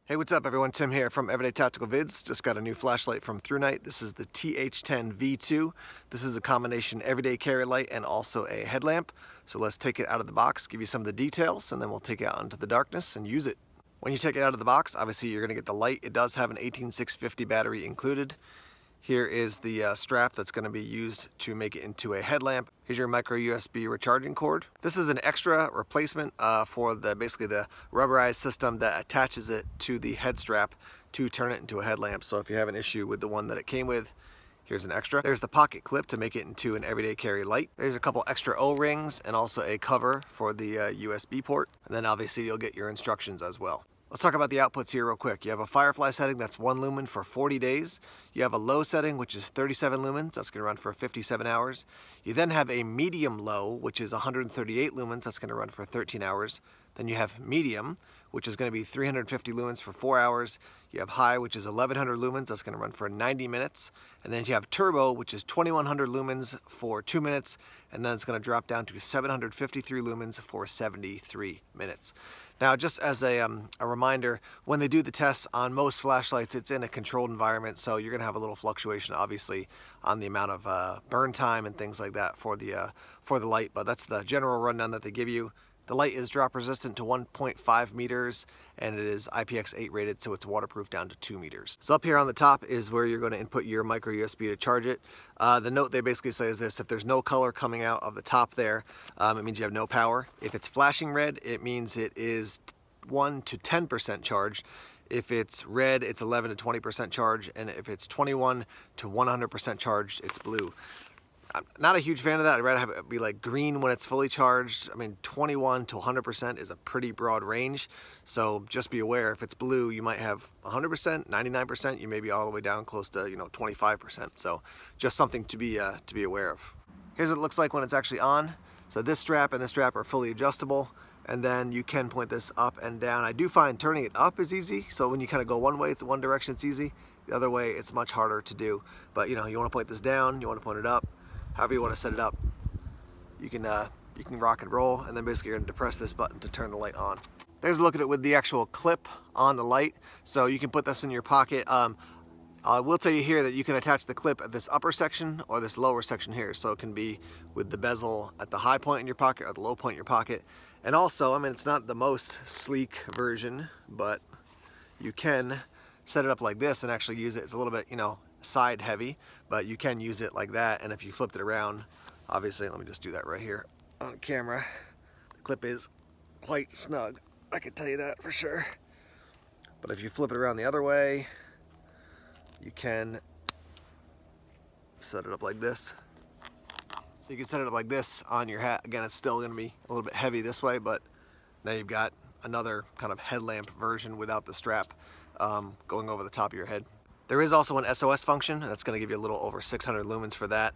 Hey, what's up everyone? Tim here from Everyday Tactical Vids. Just got a new flashlight from Thrunite. This is the TH10 V2. This is a combination everyday carry light and also a headlamp. So let's take it out of the box, give you some of the details, and then we'll take it out into the darkness and use it. When you take it out of the box, obviously you're going to get the light. It does have an 18650 battery included. Here is the strap that's going to be used to make it into a headlamp. Here's your micro USB recharging cord. This is an extra replacement for basically the rubberized system that attaches it to the head strap to turn it into a headlamp. So if you have an issue with the one that it came with, here's an extra. There's the pocket clip to make it into an everyday carry light. There's a couple extra O-rings and also a cover for the USB port. And then obviously you'll get your instructions as well. Let's talk about the outputs here real quick. You have a firefly setting that's 1 lumen for 40 days. You have a low setting, which is 37 lumens. That's gonna run for 57 hours. You then have a medium low, which is 138 lumens. That's gonna run for 13 hours. Then you have medium, which is gonna be 350 lumens for 4 hours. You have high, which is 1100 lumens. That's gonna run for 90 minutes. And then you have turbo, which is 2100 lumens for 2 minutes. And then it's gonna drop down to 753 lumens for 73 minutes. Now, just as a reminder, when they do the tests on most flashlights, it's in a controlled environment, so you're gonna have a little fluctuation, obviously, on the amount of burn time and things like that for the light. But that's the general rundown that they give you. The light is drop resistant to 1.5 meters, and it is IPX8 rated, so it's waterproof down to 2 meters. So up here on the top is where you're going to input your micro USB to charge it. The note they basically say is this: if there's no color coming out of the top there, it means you have no power. If it's flashing red, it means it is 1 to 10% charged. If it's red, it's 11 to 20% charged, and if it's 21 to 100% charged, it's blue. I'm not a huge fan of that. I'd rather have it be like green when it's fully charged. I mean, 21 to 100% is a pretty broad range. So just be aware, if it's blue, you might have 100%, 99%, you may be all the way down close to, 25%. So just something to be aware of. Here's what it looks like when it's actually on. So this strap and this strap are fully adjustable, and then you can point this up and down. I do find turning it up is easy. So when you kind of go one way, it's one direction, it's easy. The other way, it's much harder to do. But you want to point this down, you want to point it up. However you want to set it up, you can rock and roll, and then basically you're going to depress this button to turn the light on. There's a look at it with the actual clip on the light, so you can put this in your pocket. I will tell you here that you can attach the clip at this upper section or this lower section here, so it can be with the bezel at the high point in your pocket or the low point in your pocket. And also, I mean, it's not the most sleek version, but you can set it up like this and actually use it. It's a little bit, side heavy, but you can use it like that. And if you flipped it around, obviously, let me just do that right here on camera. The clip is quite snug, I can tell you that for sure. But if you flip it around the other way, you can set it up like this. So you can set it up like this on your hat. Again, it's still gonna be a little bit heavy this way, but now you've got another kind of headlamp version without the strap going over the top of your head. There is also an SOS function, and that's going to give you a little over 600 lumens for that.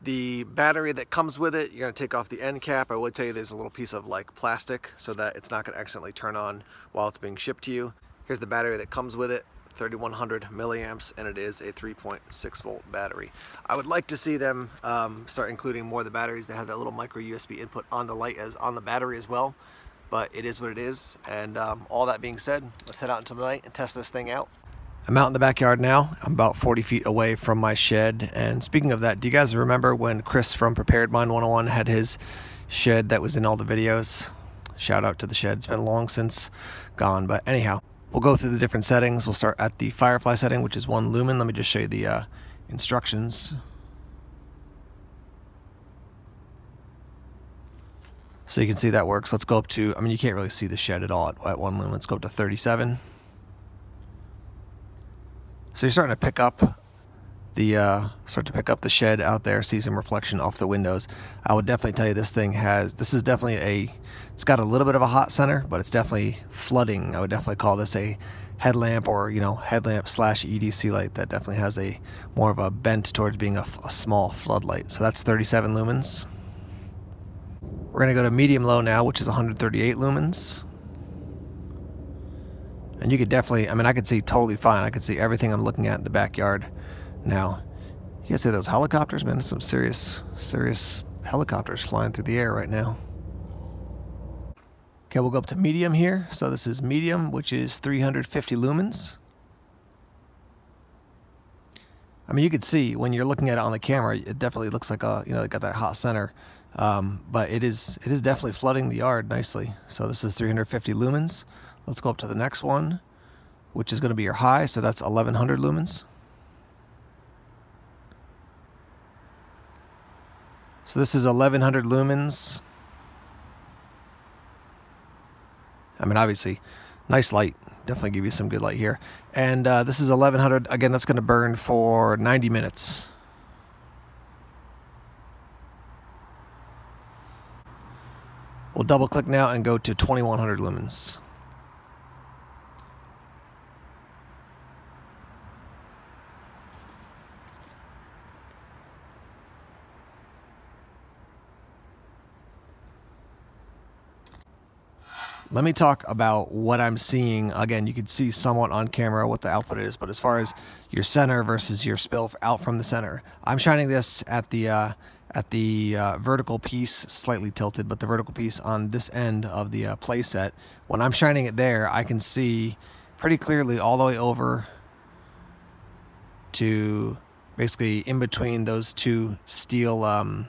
The battery that comes with it, you're going to take off the end cap. I would tell you there's a little piece of plastic so that it's not going to accidentally turn on while it's being shipped to you. Here's the battery that comes with it, 3100 milliamps, and it is a 3.6 volt battery. I would like to see them start including more of the batteries. They have that little micro USB input on the light as on the battery as well, but it is what it is. And all that being said, let's head out into the night and test this thing out. I'm out in the backyard now. I'm about 40 feet away from my shed. And speaking of that, do you guys remember when Chris from Prepared Mind 101 had his shed that was in all the videos? Shout out to the shed. It's been long since gone, but anyhow, we'll go through the different settings. We'll start at the firefly setting, which is 1 lumen. Let me just show you the instructions. So you can see that works. Let's go up to, I mean, you can't really see the shed at all at 1 lumen. Let's go up to 37. So you're starting to pick up the shed out there, see some reflection off the windows. I would definitely tell you this thing is definitely it's got a little bit of a hot center, but it's definitely flooding. I would definitely call this a headlamp or, headlamp / EDC light that definitely has more of a bent towards being a small floodlight. So that's 37 lumens. We're gonna go to medium low now, which is 138 lumens. And you could definitely, I mean, I could see totally fine. I could see everything I'm looking at in the backyard now. You guys see those helicopters? Man, there's some serious helicopters flying through the air right now. Okay, we'll go up to medium here. So this is medium, which is 350 lumens. I mean, you could see when you're looking at it on the camera, it definitely looks like a, you know, it got that hot center. But it is definitely flooding the yard nicely. So this is 350 lumens. Let's go up to the next one, which is going to be your high. So that's 1100 lumens. So this is 1100 lumens. I mean, obviously, nice light. Definitely give you some good light here. And this is 1100. Again, that's going to burn for 90 minutes. We'll double click now and go to 2100 lumens. Let me talk about what I'm seeing. Again, you can see somewhat on camera what the output is, but as far as your center versus your spill out from the center, I'm shining this at the vertical piece, slightly tilted, but the vertical piece on this end of the play set. When I'm shining it there, I can see pretty clearly all the way over to basically in between those two steel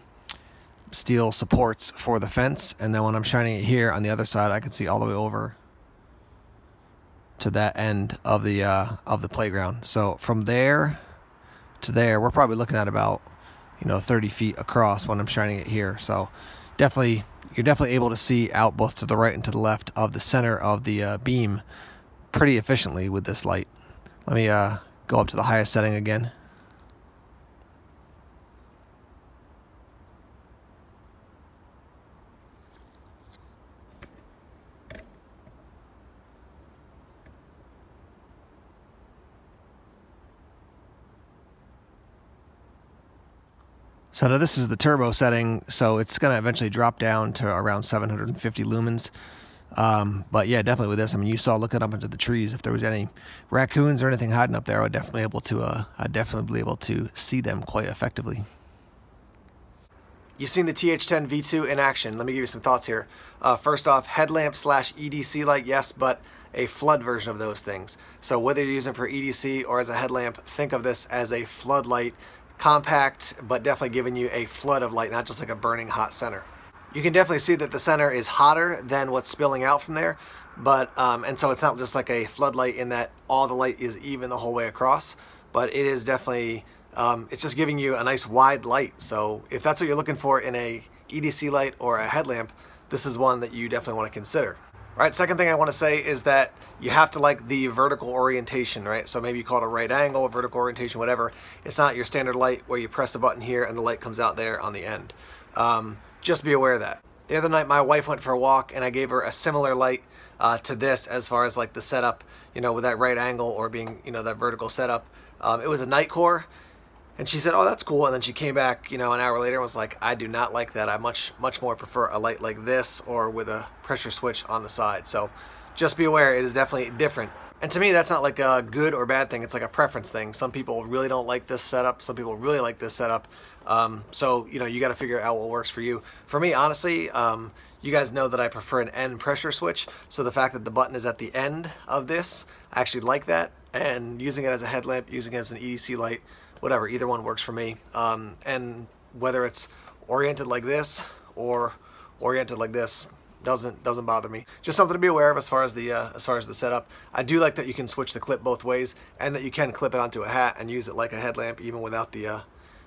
supports for the fence, and then when I'm shining it here on the other side, I can see all the way over to that end of the playground. So from there to there, we're probably looking at about, you know, 30 feet across when I'm shining it here. So definitely, you're definitely able to see out both to the right and to the left of the center of the beam pretty efficiently with this light. Let me go up to the highest setting again. So now this is the turbo setting, so it's going to eventually drop down to around 750 lumens. But yeah, definitely with this, I mean, you saw looking up into the trees, if there was any raccoons or anything hiding up there, I'd definitely be able to see them quite effectively. You've seen the TH10 V2 in action. Let me give you some thoughts here. First off, headlamp / EDC light, yes, but a flood version of those things. So whether you're using it for EDC or as a headlamp, think of this as a floodlight. Compact, but definitely giving you a flood of light, not just like a burning hot center. You can definitely see that the center is hotter than what's spilling out from there, but and so it's not just like a floodlight in that all the light is even the whole way across, but it is definitely it's just giving you a nice wide light. So if that's what you're looking for in a EDC light or a headlamp, this is one that you definitely want to consider. All right, second thing I want to say is that you have to like the vertical orientation, right? So maybe you call it a right angle, vertical orientation, whatever. It's not your standard light where you press a button here and the light comes out there on the end. Just be aware of that. The other night my wife went for a walk and I gave her a similar light to this as far as like the setup, you know, with that right angle or being, you know, that vertical setup. It was a night core. And she said, oh, that's cool. And then she came back, you know, an hour later and was like, I do not like that. I much more prefer a light like this or with a pressure switch on the side. So just be aware, it is definitely different. And to me, that's not like a good or bad thing. It's like a preference thing. Some people really don't like this setup. Some people really like this setup. So, you know, you got to figure out what works for you. For me, honestly, you guys know that I prefer an end pressure switch. So the fact that the button is at the end of this, I actually like that. And using it as a headlamp, using it as an EDC light, whatever, either one works for me. And whether it's oriented like this or oriented like this doesn't bother me. Just something to be aware of as far as the setup. I do like that you can switch the clip both ways and that you can clip it onto a hat and use it like a headlamp even without the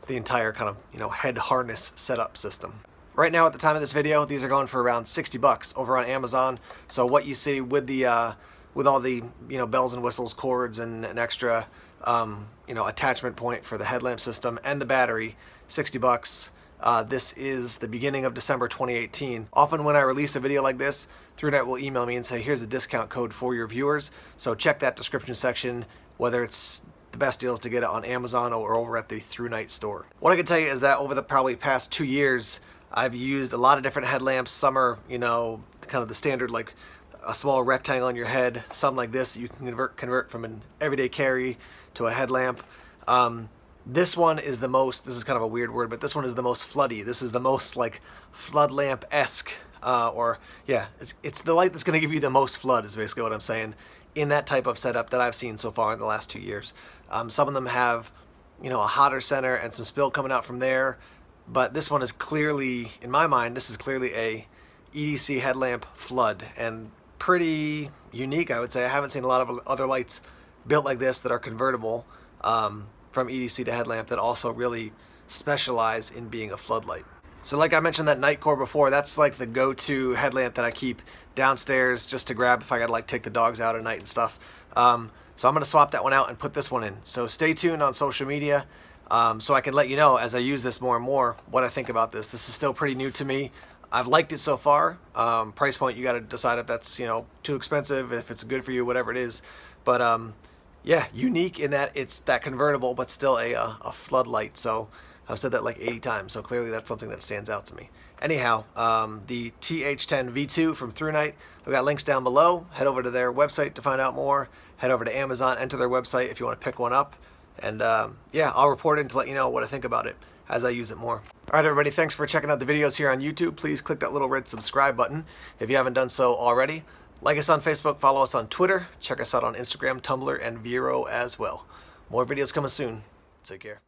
entire kind of, you know, head harness setup system. Right now at the time of this video, these are going for around 60 bucks over on Amazon. So what you see with the with all the, you know, bells and whistles, cords, and an extra you know, attachment point for the headlamp system and the battery, 60 bucks. This is the beginning of December 2018. Often when I release a video like this, Thrunite will email me and say, here's a discount code for your viewers. So check that description section, whether it's the best deals to get it on Amazon or over at the Thrunite store. What I can tell you is that over the probably past 2 years, I've used a lot of different headlamps. Some are, you know, kind of the standard, like a small rectangle on your head. Some like this, you can convert from an everyday carry to a headlamp. This one is the most, this is kind of a weird word, but this one is the most floody. This is the most like flood lamp-esque or yeah, it's the light that's going to give you the most flood is basically what I'm saying in that type of setup that I've seen so far in the last 2 years. Some of them have, you know, a hotter center and some spill coming out from there, but this one is clearly, in my mind, this is clearly a EDC headlamp flood, and pretty unique, I would say. I haven't seen a lot of other lights built like this that are convertible from EDC to headlamp that also really specialize in being a floodlight. So like I mentioned that night core before, that's like the go-to headlamp that I keep downstairs just to grab if I gotta like take the dogs out at night and stuff. So I'm gonna swap that one out and put this one in. So stay tuned on social media so I can let you know as I use this more and more what I think about this. This is still pretty new to me. I've liked it so far. Price point, you gotta decide if that's, you know, too expensive, if it's good for you, whatever it is. But yeah, unique in that it's that convertible, but still a floodlight. So I've said that like 80 times, so clearly that's something that stands out to me. Anyhow, the TH10 V2 from Thrunite, I've got links down below. Head over to their website to find out more. Head over to Amazon, enter their website if you want to pick one up. And yeah, I'll report in to let you know what I think about it as I use it more. All right, everybody, thanks for checking out the videos here on YouTube. Please click that little red subscribe button if you haven't done so already. Like us on Facebook, follow us on Twitter, check us out on Instagram, Tumblr, and Vero as well. More videos coming soon. Take care.